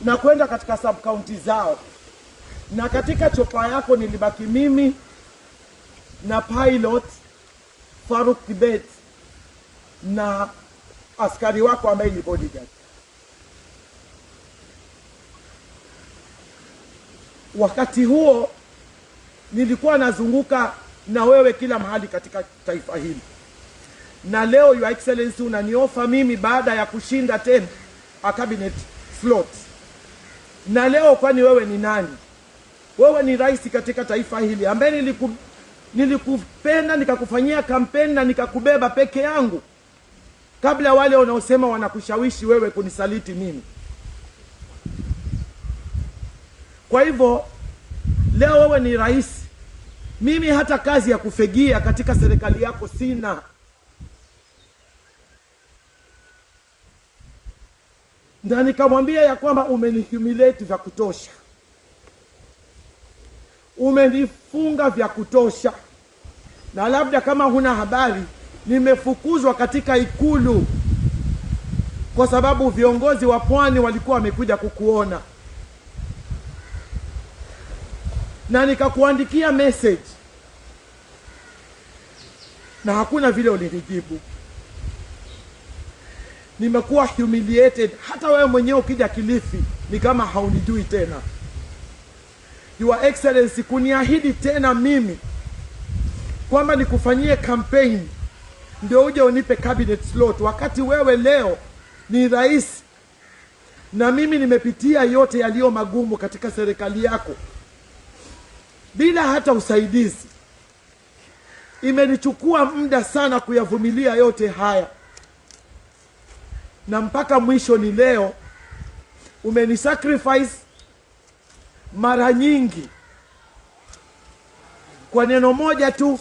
na kwenda katika sub county zao, na katika chopa yako nilibaki mimi na pilot Faruk Kibet na askari wako ambaye ni bodyguard. Wakati huo nilikuwa nazunguka na wewe kila mahali katika taifa hili, na leo Your Excellency unaniofa mimi baada ya kushinda 10 a cabinet slot. Na leo kwani wewe ni nani? Wewe ni rais katika taifa hili ambaye nilikupenda nikakufanyia kampeni na nikakubeba peke yangu kabla wale wanaosema wanakushawishi wewe kunisaliti mimi. Kwa hivyo leo wewe ni rais, mimi hata kazi ya kufegia katika serikali yako sina. Na nikamwambia ya kwamba umenihumiliate vya kutosha, umenifunga vya kutosha, na labda kama huna habari, nimefukuzwa katika Ikulu kwa sababu viongozi wa pwani walikuwa wamekuja kukuona, na nikakuandikia message na hakuna vile ulinijibu. Nimekuwa humiliated. Hata wewe mwenyewe ukija Kilifi ni kama haunijui tena. Your Excellency, kuniahidi tena mimi kwamba nikufanyie campaign ndio uje unipe cabinet slot, wakati wewe leo ni rais na mimi nimepitia yote yaliyo magumu katika serikali yako bila hata usaidizi. Imenichukua muda sana kuyavumilia yote haya, na mpaka mwisho ni leo umenisacrifice mara nyingi kwa neno moja tu,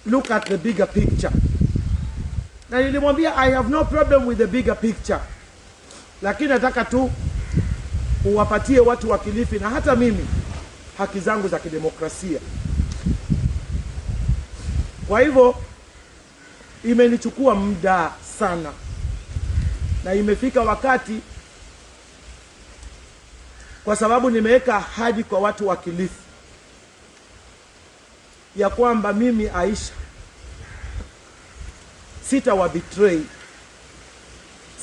look at the bigger picture. Na nilimwambia I have no problem with the bigger picture, lakini nataka tu uwapatie watu wa Kilifi na hata mimi haki zangu za kidemokrasia. Kwa hivyo imenichukua muda sana, na imefika wakati, kwa sababu nimeweka ahadi kwa watu wa Kilifi ya kwamba mimi Aisha sitawa betray,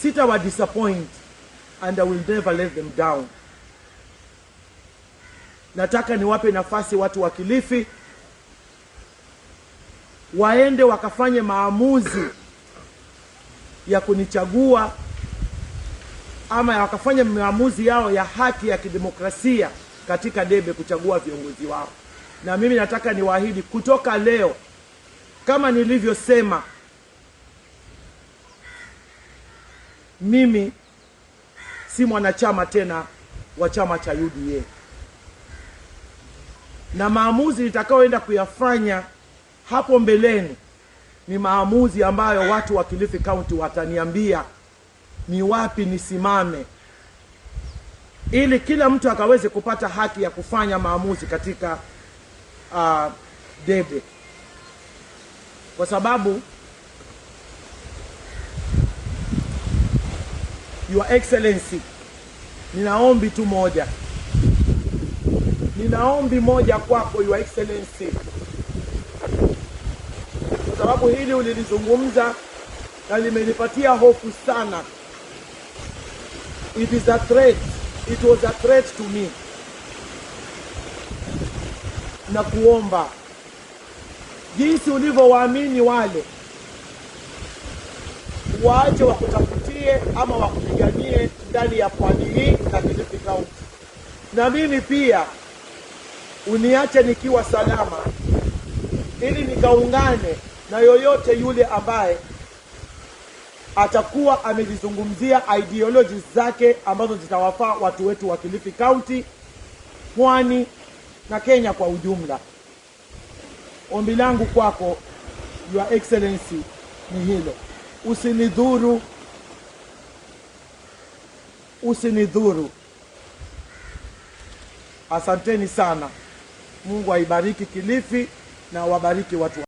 sitawa disappoint, and I will never let them down. Nataka niwape nafasi watu wa Kilifi waende wakafanye maamuzi ya kunichagua, ama wakafanya maamuzi yao ya haki ya kidemokrasia katika debe kuchagua viongozi wao. Na mimi nataka niwaahidi kutoka leo, kama nilivyosema, mimi si mwanachama tena wa chama cha UDA, na maamuzi nitakaoenda kuyafanya hapo mbeleni ni maamuzi ambayo watu wa Kilifi County wataniambia ni wapi nisimame, ili kila mtu akaweze kupata haki ya kufanya maamuzi katika debe. Kwa sababu Your Excellency, ninaombi tu moja, ninaombi moja kwako Your Excellency, kwa sababu hili ulilizungumza na limenipatia hofu sana. It is a threat. It was a threat to me. Na kuomba jinsi ulivyowaamini wale, waache wakutafutie ama wakupiganie ndani ya pwani hii na Kilifi County. Na mimi pia uniache nikiwa salama, ili nikaungane na yoyote yule ambaye atakuwa amejizungumzia ideologies zake ambazo zitawafaa watu wetu wa Kilifi County, pwani na Kenya kwa ujumla. Ombi langu kwako Your Excellency ni hilo: usinidhuru, usinidhuru. Asanteni sana. Mungu aibariki Kilifi na wabariki watu.